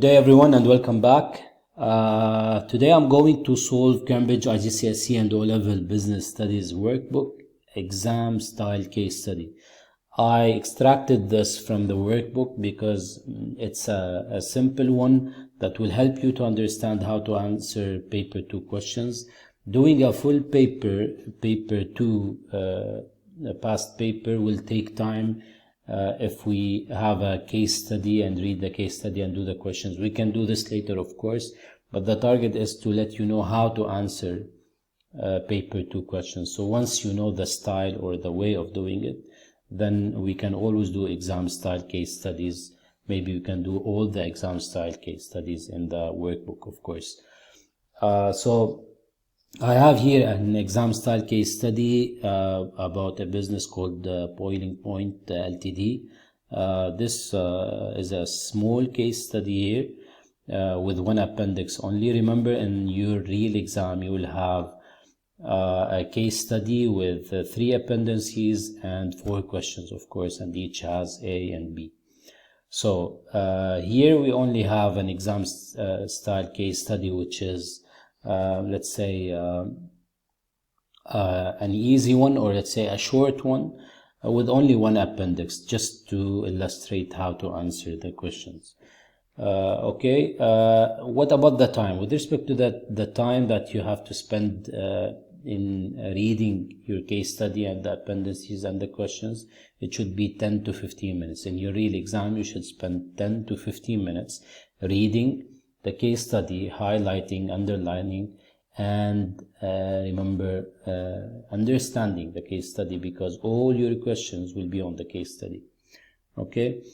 Good day everyone and welcome back. Today I'm going to solve Cambridge IGCSE and O-Level Business Studies Workbook exam style case study. I extracted this from the workbook because it's a simple one that will help you to understand how to answer paper 2 questions. Doing a full paper 2 past paper will take time. If we have a case study and read the case study and do the questions. We can do this later, of course, but the target is to let you know how to answer paper 2 questions. So once you know the style or the way of doing it, then we can always do exam style case studies. Maybe we can do all the exam style case studies in the workbook, of course. So I have here an exam style case study about a business called Boiling Point Ltd. This is a small case study here with one appendix only. Remember, in your real exam you will have a case study with 3 appendices and 4 questions, of course, and each has A and B. So here we only have an exam style case study, which is let's say an easy one, or let's say a short one with only one appendix, just to illustrate how to answer the questions. Okay, what about the time? With respect to the time that you have to spend in reading your case study and the appendices and the questions, it should be 10 to 15 minutes. In your real exam, you should spend 10 to 15 minutes reading the case study, highlighting, underlining, and remember understanding the case study, because all your questions will be on the case study. Okay,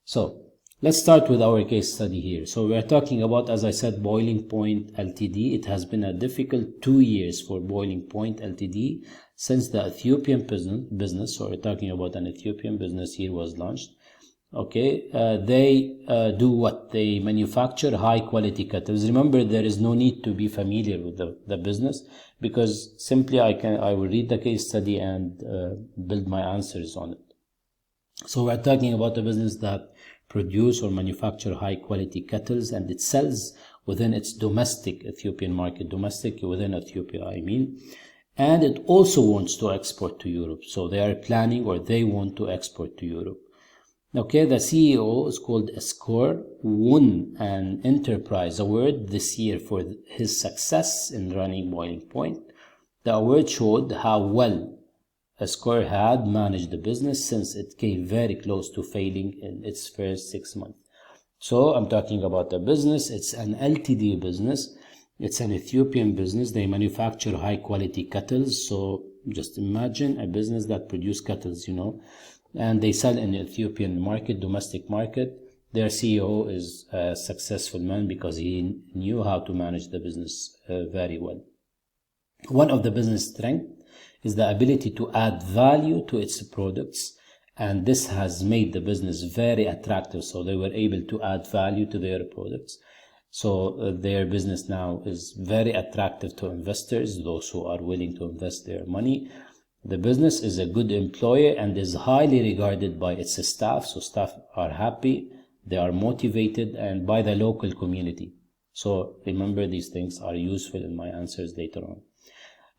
so let's start with our case study here. So we are talking about, as I said, Boiling Point Ltd. It has been a difficult 2 years for Boiling Point Ltd. since the Ethiopian business, so we're talking about an Ethiopian business here, was launched. Okay, they do what? They manufacture high quality kettles. Remember, there is no need to be familiar with the business, because simply I will read the case study and build my answers on it. So we're talking about a business that produce or manufacture high quality kettles, and it sells within its domestic Ethiopian market, domestic within Ethiopia, I mean, and it also wants to export to Europe. So they are planning, or they want to export to Europe. Okay, the CEO is called Escor, won an enterprise award this year for his success in running Boiling Point. The award showed how well Escor had managed the business since it came very close to failing in its first 6 months. So I'm talking about the business. It's an LTD business. It's an Ethiopian business. They manufacture high quality kettles. So just imagine a business that produces kettles, and they sell in the Ethiopian market, domestic market. Their CEO is a successful man because he knew how to manage the business very well. One of the business strengths is the ability to add value to its products, and this has made the business very attractive. So they were able to add value to their products. So their business now is very attractive to investors, those who are willing to invest their money. The business is a good employer and is highly regarded by its staff. So staff are happy, they are motivated, and by the local community. So remember, these things are useful in my answers later on.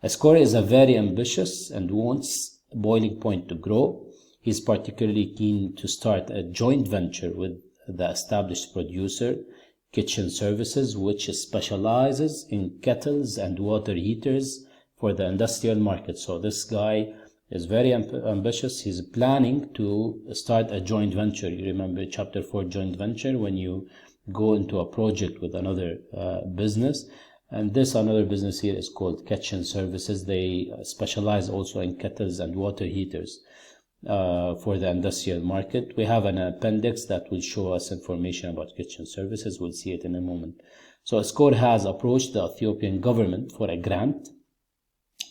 Escor is a very ambitious and wants Boiling Point to grow. He's particularly keen to start a joint venture with the established producer, Kitchen Services, which specializes in kettles and water heaters for the industrial market. So this guy is very ambitious. He's planning to start a joint venture. You remember chapter 4, joint venture, when you go into a project with another business. And this another business here is called Kitchen Services. They specialize also in kettles and water heaters for the industrial market. We have an appendix that will show us information about Kitchen Services. We'll see it in a moment. So Escor has approached the Ethiopian government for a grant,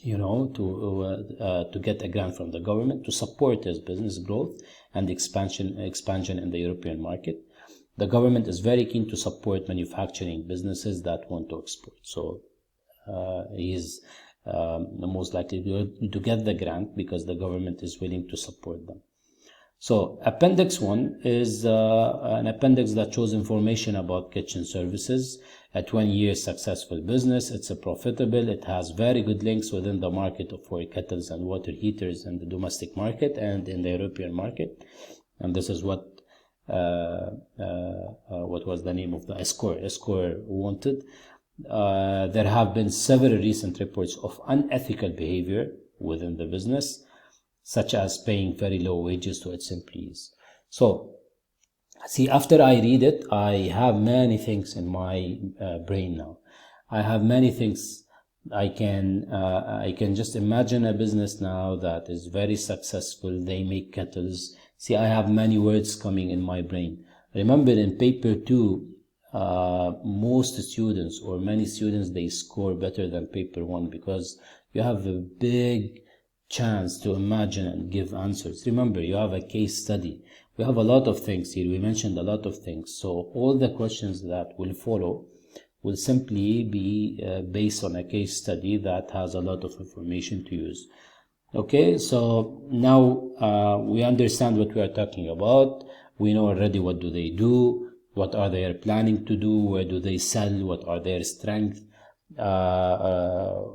to get a grant from the government to support his business growth and expansion in the European market. The government is very keen to support manufacturing businesses that want to export. So he is most likely to get the grant because the government is willing to support them. So Appendix 1 is an appendix that shows information about kitchen services, a 20-year successful business. It's a profitable. It has very good links within the market for kettles and water heaters in the domestic market and in the European market. And this is what was the name of the score wanted. There have been several recent reports of unethical behavior within the business, such as paying very low wages to its employees. So, see, after I read it, I have many things in my brain now. I have many things. I can just imagine a business now that is very successful. They make kettles. See, I have many words coming in my brain. Remember, in paper 2, most students or many students, they score better than paper 1 because you have a big chance to imagine and give answers. Remember, you have a case study. We have a lot of things here. We mentioned a lot of things. So all the questions that will follow will simply be based on a case study that has a lot of information to use. Okay, so now we understand what we are talking about. We know already what do they do, what are they planning to do, where do they sell, what are their strengths, how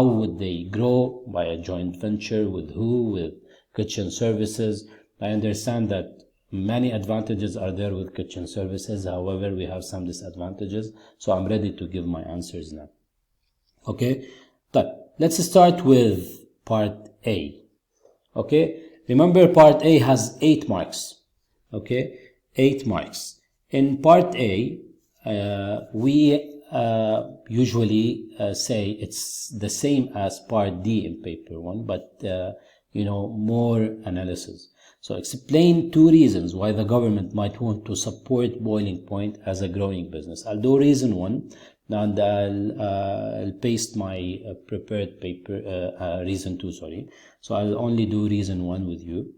would they grow, by a joint venture with who, with kitchen services. I understand that many advantages are there with kitchen services. However, we have some disadvantages. So I'm ready to give my answers now. Okay, but let's start with part A. Okay, remember part A has 8 marks. Okay, 8 marks. In part A, we usually say it's the same as part D in paper 1, but more analysis. So explain 2 reasons why the government might want to support Boiling Point as a growing business. I'll do reason 1, and I'll paste my prepared paper, reason 2, sorry. So I'll only do reason 1 with you.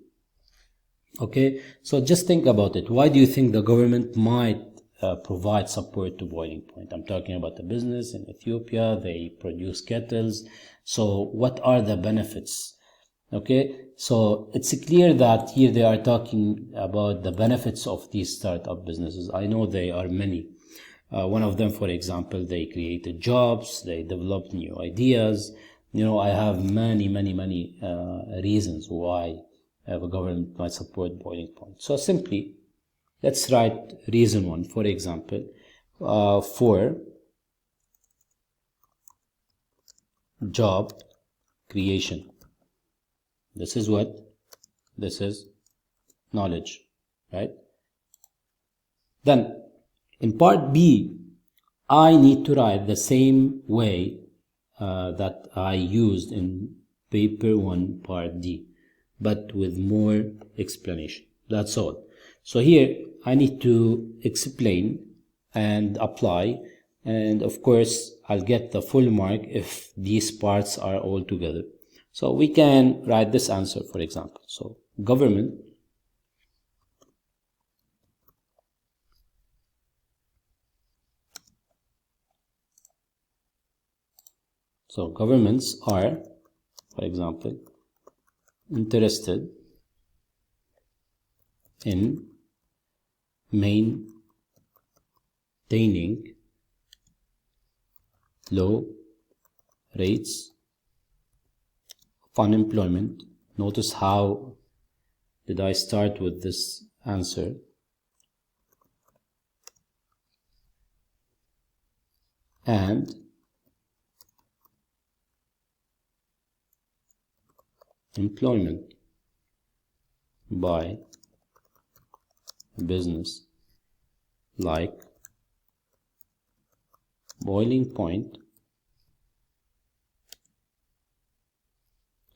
Okay, so just think about it. Why do you think the government might provide support to Boiling Point? I'm talking about the business in Ethiopia. They produce kettles. So what are the benefits? Okay, so it's clear that here they are talking about the benefits of these startup businesses. I know they are many. One of them, for example, they created jobs, they developed new ideas. I have many reasons why the government might support Boiling Point. So simply, let's write reason 1, for example, for job creation. This is what? This is knowledge, right? Then, in part B, I need to write the same way that I used in paper 1, part D, but with more explanation. That's all. So here, I need to explain and apply, and of course, I'll get the full mark if these parts are all together. So we can write this answer, for example. So government governments are, for example, interested in maintaining low rates of unemployment. Notice how did I start with this answer? And employment by business like Boiling Point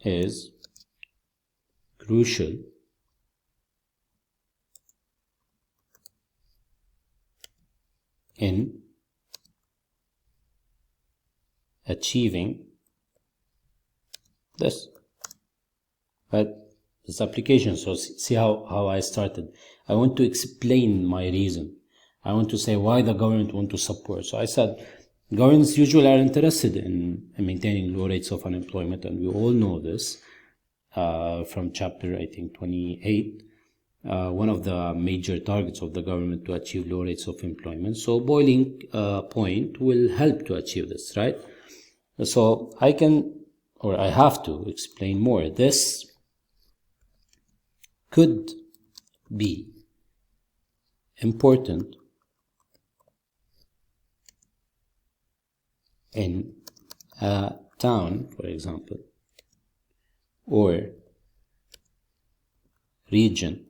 is crucial in achieving this, but this application. So see how I started. I want to explain my reason. I want to say why the government want to support. So I said governments usually are interested in maintaining low rates of unemployment, and we all know this. from chapter, I think, 28, one of the major targets of the government to achieve low rates of employment. So boiling point will help to achieve this, right? So I have to explain more. This could be important in a town, for example, or region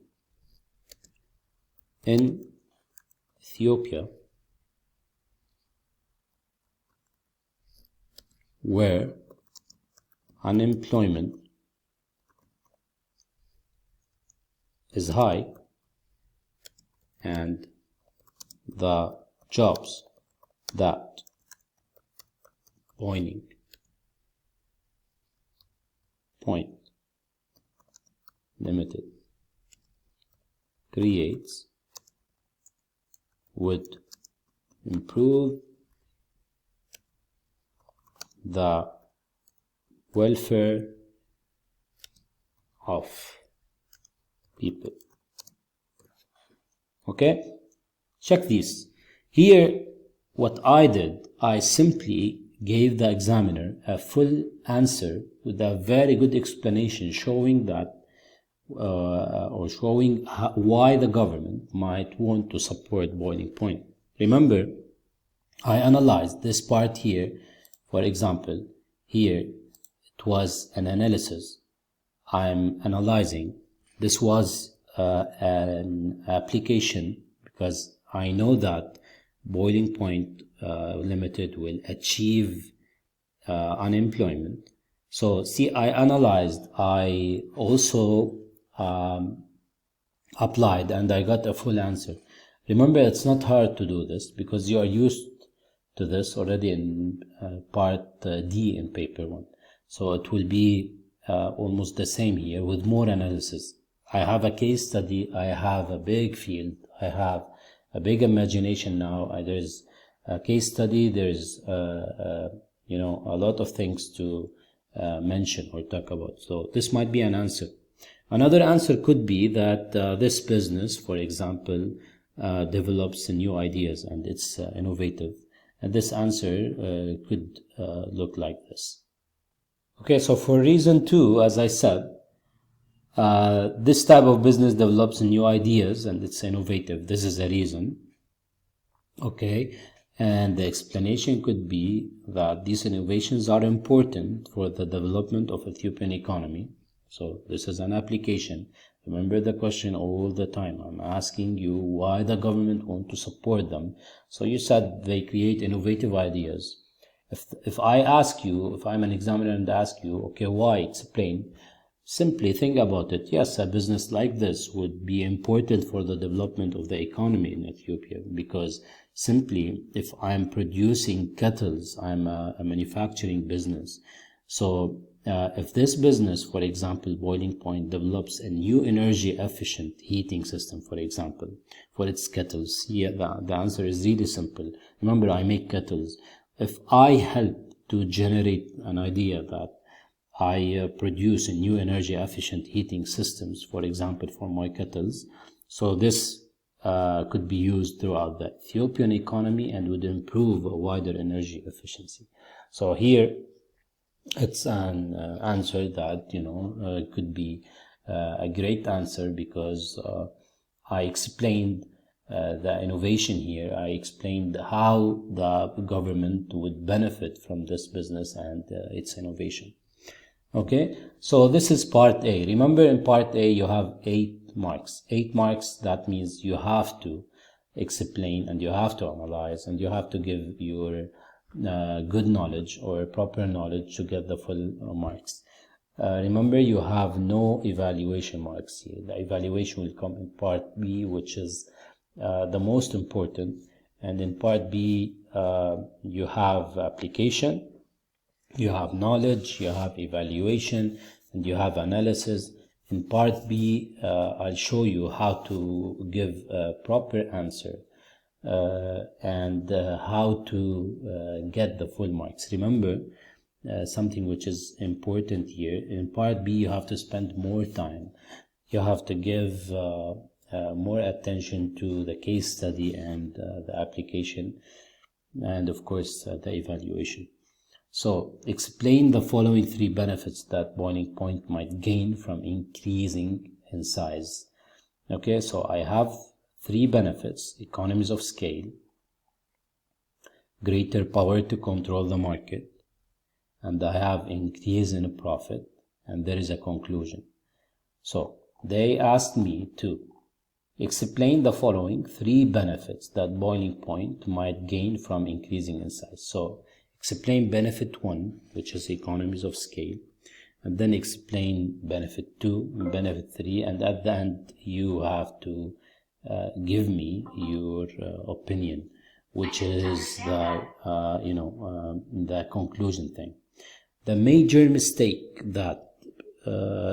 in Ethiopia where unemployment is high and the jobs that boiling point limited creates would improve the welfare of people. Okay, check these. Here what I did, I simply gave the examiner a full answer with a very good explanation showing that why the government might want to support boiling point. Remember, I analyzed this part here. For example, here it was an analysis. I'm analyzing. This was an application because I know that boiling point limited will achieve unemployment. So see, I analyzed, I also applied, and I got a full answer. Remember, it's not hard to do this because you are used to this already in part D in paper 1. So it will be almost the same here with more analysis. I have a case study, I have a big field, I have a big imagination now. There's a case study, there's a lot of things to mention or talk about. So this might be an answer. Another answer could be that this business, for example, develops new ideas and it's innovative. And this answer could look like this. Okay, so for reason 2, as I said, this type of business develops new ideas and it's innovative. This is a reason. Okay, and the explanation could be that these innovations are important for the development of Ethiopian economy. So this is an application. Remember the question all the time. I'm asking you why the government want to support them. So you said they create innovative ideas. If I ask you, if I'm an examiner and ask you, okay, why? Explain. Simply think about it. Yes, a business like this would be important for the development of the economy in Ethiopia because simply if I'm producing kettles, I'm a manufacturing business. So if this business, for example, Boiling Point, develops a new energy efficient heating system, for example, for its kettles, the answer is really simple. Remember, I make kettles. If I help to generate an idea that I produce a new energy efficient heating systems, for example, for my kettles, so this could be used throughout the Ethiopian economy and would improve a wider energy efficiency. So here it's an answer that could be a great answer because I explained the innovation here. I explained how the government would benefit from this business and its innovation. Okay, so this is part A. Remember, in part A you have 8 marks. 8 marks, that means you have to explain and you have to analyze and you have to give your good knowledge or proper knowledge to get the full marks. Remember, you have no evaluation marks here. The evaluation will come in part B, which is the most important. And in part B, you have application, you have knowledge, you have evaluation, and you have analysis. In part B, I'll show you how to give a proper answer and how to get the full marks. Remember, something which is important here. In part B, you have to spend more time. You have to give more attention to the case study and the application, and of course the evaluation. So explain the following 3 benefits that boiling point might gain from increasing in size. Okay, so I have 3 benefits: economies of scale, greater power to control the market, and I have increase in profit, and there is a conclusion. So they asked me to explain the following 3 benefits that boiling point might gain from increasing in size. So explain benefit 1, which is economies of scale, and then explain benefit 2 and benefit 3, and at the end you have to give me your opinion, which is the the conclusion thing. The major mistake that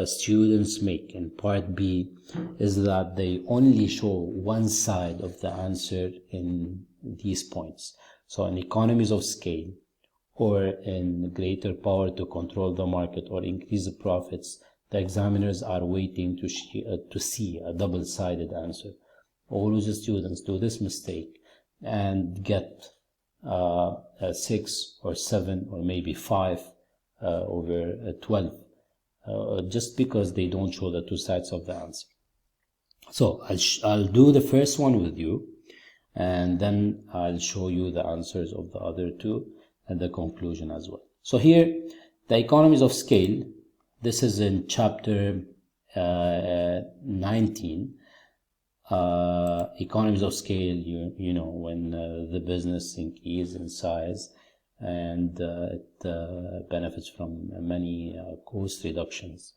students make in part B is that they only show one side of the answer in these points. So in economies of scale, or in greater power to control the market, or increase the profits, the examiners are waiting to see a double-sided answer. Always the students do this mistake and get a 6 or 7 or maybe 5 over 12 just because they don't show the 2 sides of the answer. So I'll do the first one with you, and then I'll show you the answers of the other 2 and the conclusion as well. So here, the economies of scale, this is in chapter 19. Economies of scale, you know, when the business increases in size and it benefits from many cost reductions.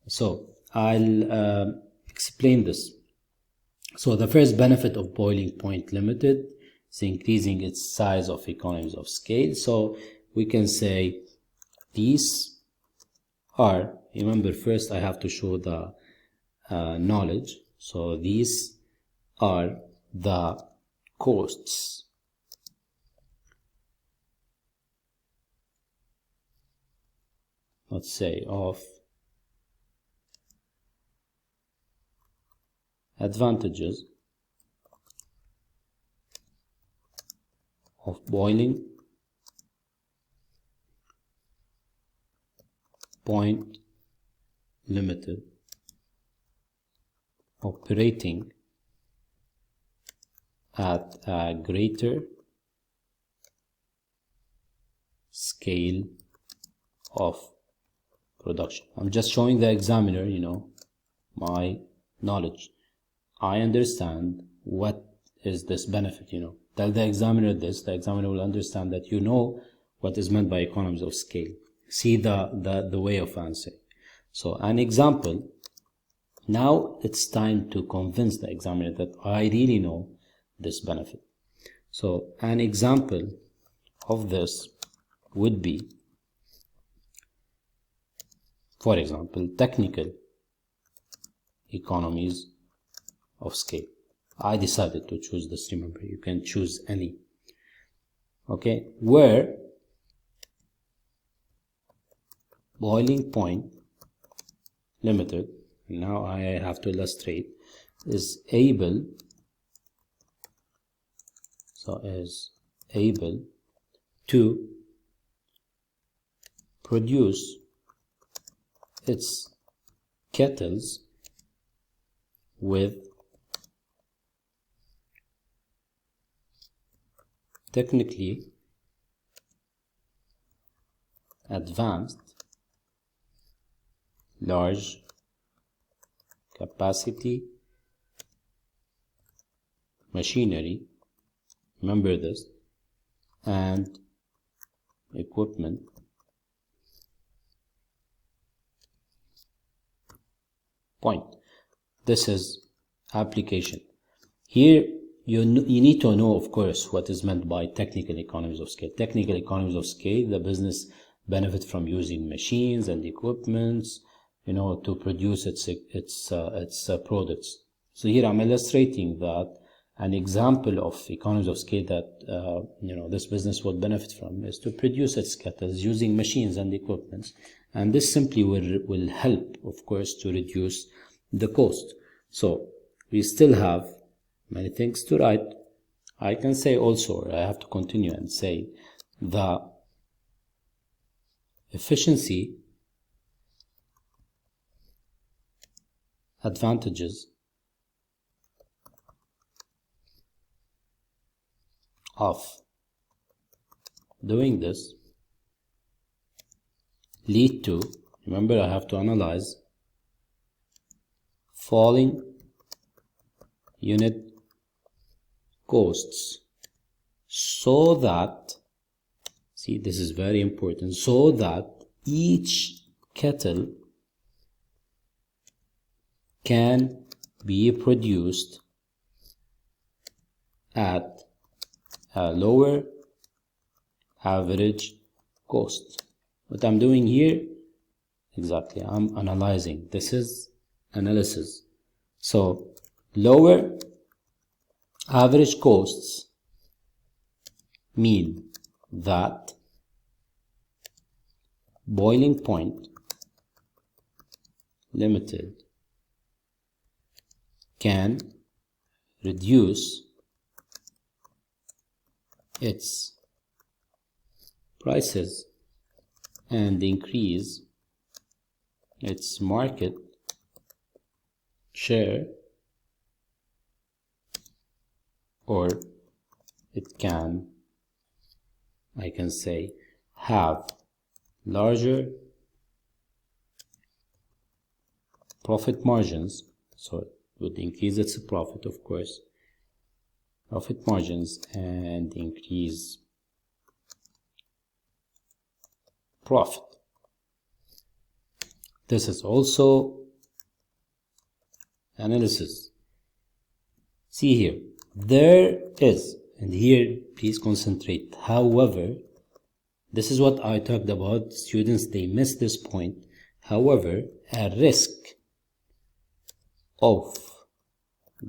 So I'll explain this. So the first benefit of Boiling Point Limited is increasing its size of economies of scale. So we can say these are, remember first I have to show the knowledge. So these are the costs let's say of advantages of Boiling Point Limited operating at a greater scale of production. I'm just showing the examiner, you know, my knowledge. I understand what is this benefit, you know. Tell the examiner this, the examiner will understand that you know what is meant by economies of scale. See the way of answering. So an example. Now it's time to convince the examiner that I really know this benefit. So an example of this would be, for example, technical economies of scale. I decided to choose this, remember, you can choose any. Okay, where Boiling Point Limited, now I have to illustrate, is able to produce its kettles with technically advanced large capacity machinery, remember this, and equipment point. This is application. Here you need to know, of course, what is meant by technical economies of scale. Technical economies of scale, the business benefit from using machines and equipments, you know, to produce its products. So here I'm illustrating that an example of economies of scale that this business will benefit from is to produce its kettles using machines and equipment, and this simply will help, of course, to reduce the cost. So we still have many things to write. I can say also, or I have to continue and say, the efficiency advantages of doing this lead to, remember I have to analyze, falling unit costs, so that, see, this is very important, so that each kettle can be produced at a lower average cost. What I'm doing here, exactly, I'm analyzing. This is analysis. So lower average costs mean that Boiling Point Limited can reduce its prices and increase its market share, or it can, I can say, have larger profit margins, so it would increase its profit, of course, profit margins, and increase profit. This is also analysis. See here, there is, and here please concentrate, however, this is what I talked about, students, they miss this point, however, a risk of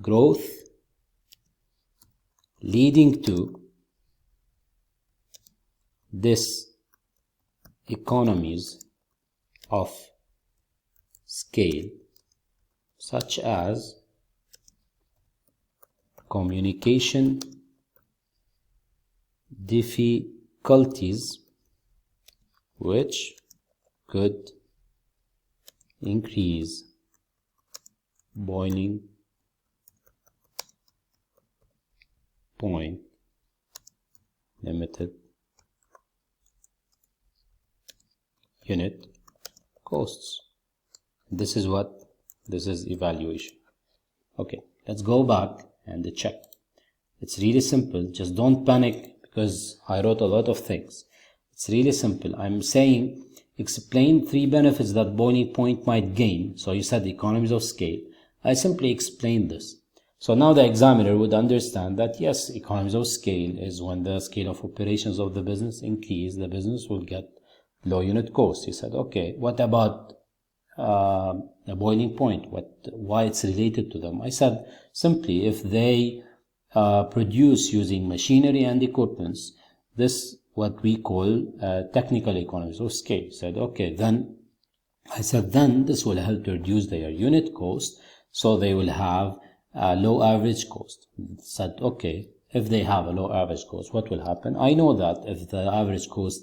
growth leading to this economies of scale, such as communication difficulties, which could increase boiling point limited unit costs. This is evaluation. Okay, let's go back and check. It's really simple. Just don't panic because I wrote a lot of things. It's really simple. I'm saying explain 3 benefits that boiling point might gain. So you said economies of scale. I simply explained this. So now the examiner would understand that yes, economies of scale is when the scale of operations of the business increase, the business will get low unit cost. He said, okay, what about the boiling point? Why it's related to them? I said simply, if they produce using machinery and equipments, this what we call technical economies of scale. He said, okay, then I said then this will help to reduce their unit cost, so they will have a low average cost. He said, okay, if they have a low average cost, what will happen? I know that if the average cost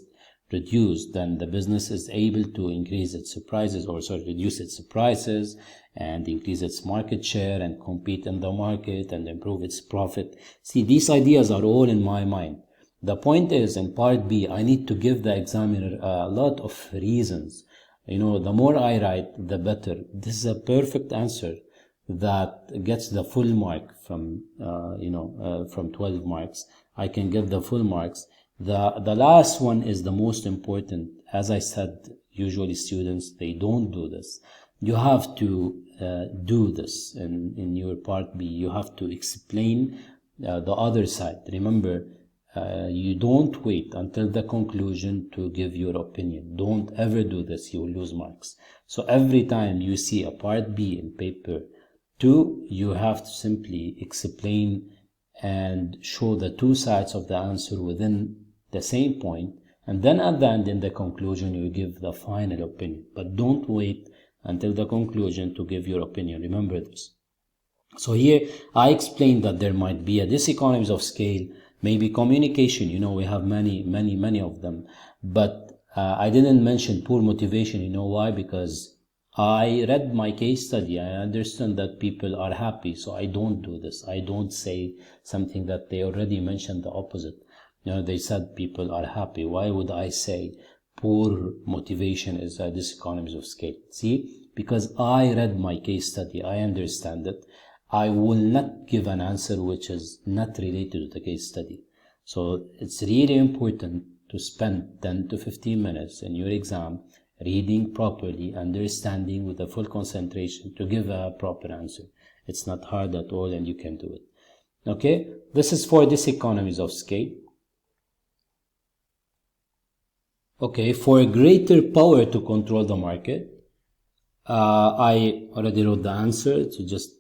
reduced, then the business is able to increase its prices, or reduce its prices and increase its market share and compete in the market and improve its profit. See, these ideas are all in my mind. The point is, in part B, I need to give the examiner a lot of reasons. The more I write, the better. This is a perfect answer that gets the full mark from 12 marks. I can get the full marks. The last one is the most important. As I said, usually students, they don't do this. You have to do this in your part B. You have to explain the other side. Remember, you don't wait until the conclusion to give your opinion. Don't ever do this. You will lose marks. So every time you see a part B in paper 2, you have to simply explain and show the two sides of the answer within the same point, and then at the end in the conclusion you give the final opinion. But don't wait until the conclusion to give your opinion. Remember this. So here I explained that there might be a diseconomies of scale, maybe communication, we have many of them, but I didn't mention poor motivation. You know why? Because I read my case study. I understand that people are happy, so I don't do this. I don't say something that they already mentioned the opposite. They said people are happy. Why would I say poor motivation is a diseconomies of scale? See, because I read my case study, I understand it. I will not give an answer which is not related to the case study. So it's really important to spend 10 to 15 minutes in your exam reading properly, understanding with a full concentration to give a proper answer. It's not hard at all and you can do it. Okay, this is for diseconomies of scale. Okay, for greater power to control the market, I already wrote the answer to just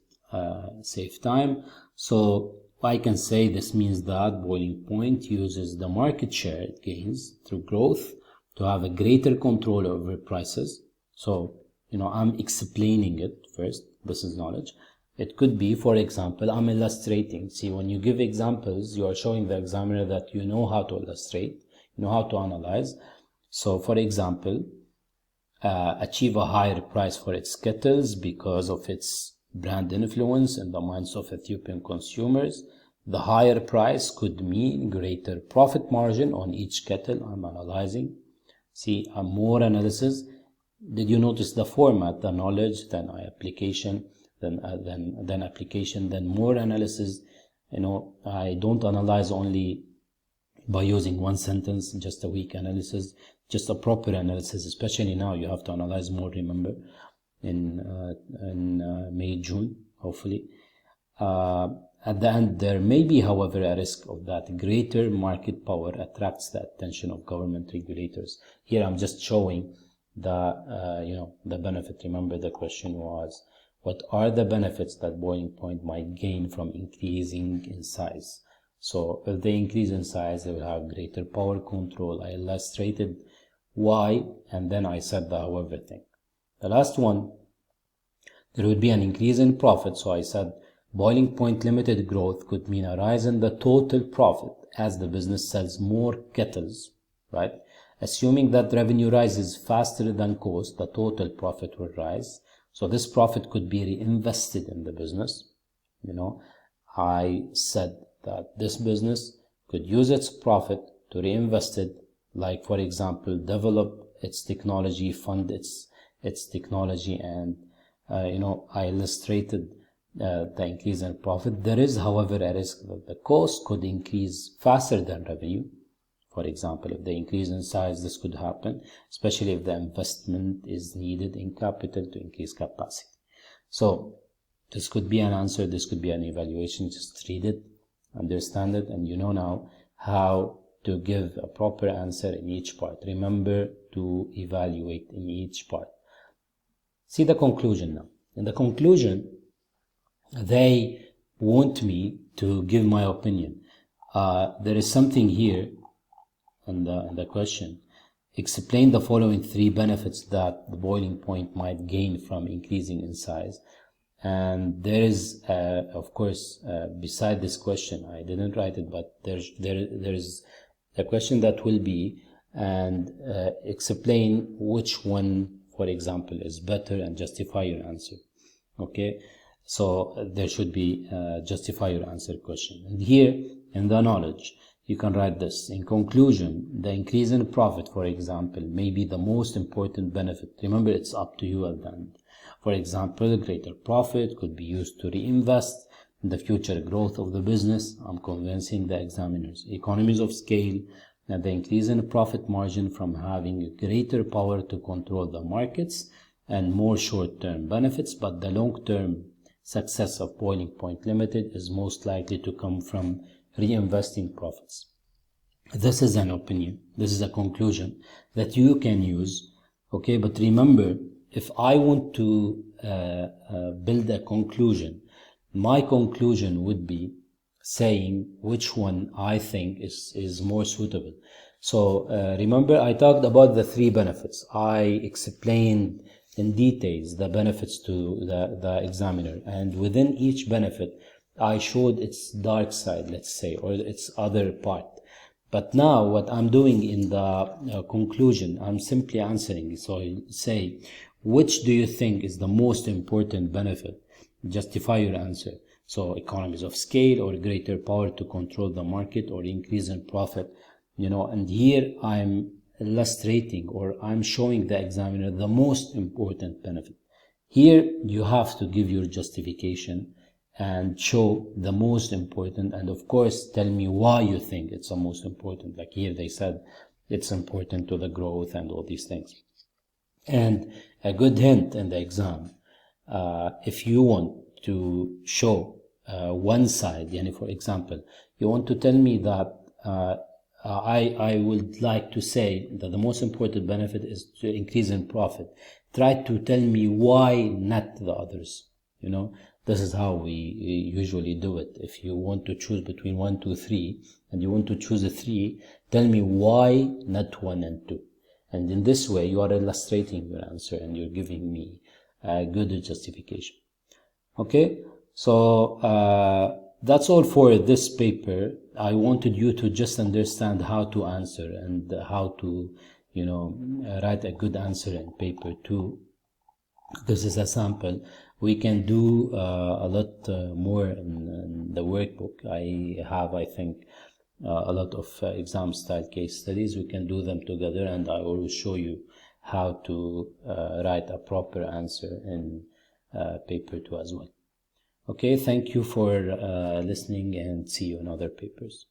save time. So I can say this means that boiling point uses the market share it gains through growth to have a greater control over prices. So, I'm explaining it first. This is knowledge. It could be, for example, I'm illustrating. See, when you give examples, you are showing the examiner that you know how to illustrate, you know how to analyze. So, for example, achieve a higher price for its kettles because of its brand influence in the minds of Ethiopian consumers. The higher price could mean greater profit margin on each kettle I'm analyzing. See, more analysis. Did you notice the format? The knowledge, then application, then application, then more analysis. I don't analyze only by using one sentence, just a weak analysis, just a proper analysis. Especially now, you have to analyze more. Remember, in May, June, hopefully. At the end, there may be, however, a risk of that greater market power attracts the attention of government regulators. Here, I'm just showing the benefit. Remember, the question was, what are the benefits that boiling point might gain from increasing in size? So, if they increase in size, they will have greater power control. I illustrated why, and then I said the however thing. The last one, there would be an increase in profit. So I said boiling point limited growth could mean a rise in the total profit as the business sells more kettles, right? Assuming that revenue rises faster than cost, the total profit will rise. So this profit could be reinvested in the business. I said that this business could use its profit to reinvest it, like, for example, develop its technology, fund its technology, and I illustrated the increase in profit. There is, however, a risk that the cost could increase faster than revenue. For example, if they increase in size, this could happen, especially if the investment is needed in capital to increase capacity. So this could be an answer, this could be an evaluation. Just read it, understand it, and you know now how to give a proper answer in each part. Remember to evaluate in each part. See the conclusion now. In the conclusion, they want me to give my opinion. There is something here in the question. Explain the following 3 benefits that the boiling point might gain from increasing in size. And there is, of course, beside this question, I didn't write it, but there is a question that will be, and explain which one, for example, is better, and justify your answer. Okay, so there should be justify your answer question. And here in the knowledge, you can write this. In conclusion, the increase in profit, for example, may be the most important benefit. Remember, it's up to you at the end. For example, greater profit could be used to reinvest in the future growth of the business. I'm convincing the examiners. Economies of scale, and the increase in profit margin from having greater power to control the markets, and more short-term benefits, but the long-term success of Boiling Point Limited is most likely to come from reinvesting profits. This is an opinion. This is a conclusion that you can use. Okay, but remember, if I want to build a conclusion, my conclusion would be saying which one I think is more suitable. So remember, I talked about the 3 benefits. I explained in details the benefits to the examiner, and within each benefit I showed its dark side, let's say, or its other part. But now what I'm doing in the conclusion, I'm simply answering. So I say, which do you think is the most important benefit? Justify your answer. So economies of scale, or greater power to control the market, or increase in profit, and here I'm illustrating, or I'm showing the examiner the most important benefit. Here you have to give your justification and show the most important, and of course tell me why you think it's the most important. Like here they said it's important to the growth and all these things. And a good hint in the exam, if you want to show one side, for example, you want to tell me that I would like to say that the most important benefit is to increase in profit. Try to tell me why not the others. This is how we usually do it. If you want to choose between 1, 2, 3, and you want to choose a 3, tell me why not 1 and 2. And in this way, you are illustrating your answer and you're giving me a good justification. Okay, so that's all for this paper. I wanted you to just understand how to answer and how to, write a good answer in paper 2. This is a sample. We can do a lot more in the workbook. I have, I think, a lot of exam style case studies. We can do them together, and I will show you how to write a proper answer in paper 2 as well. Okay, thank you for listening, and see you in other papers.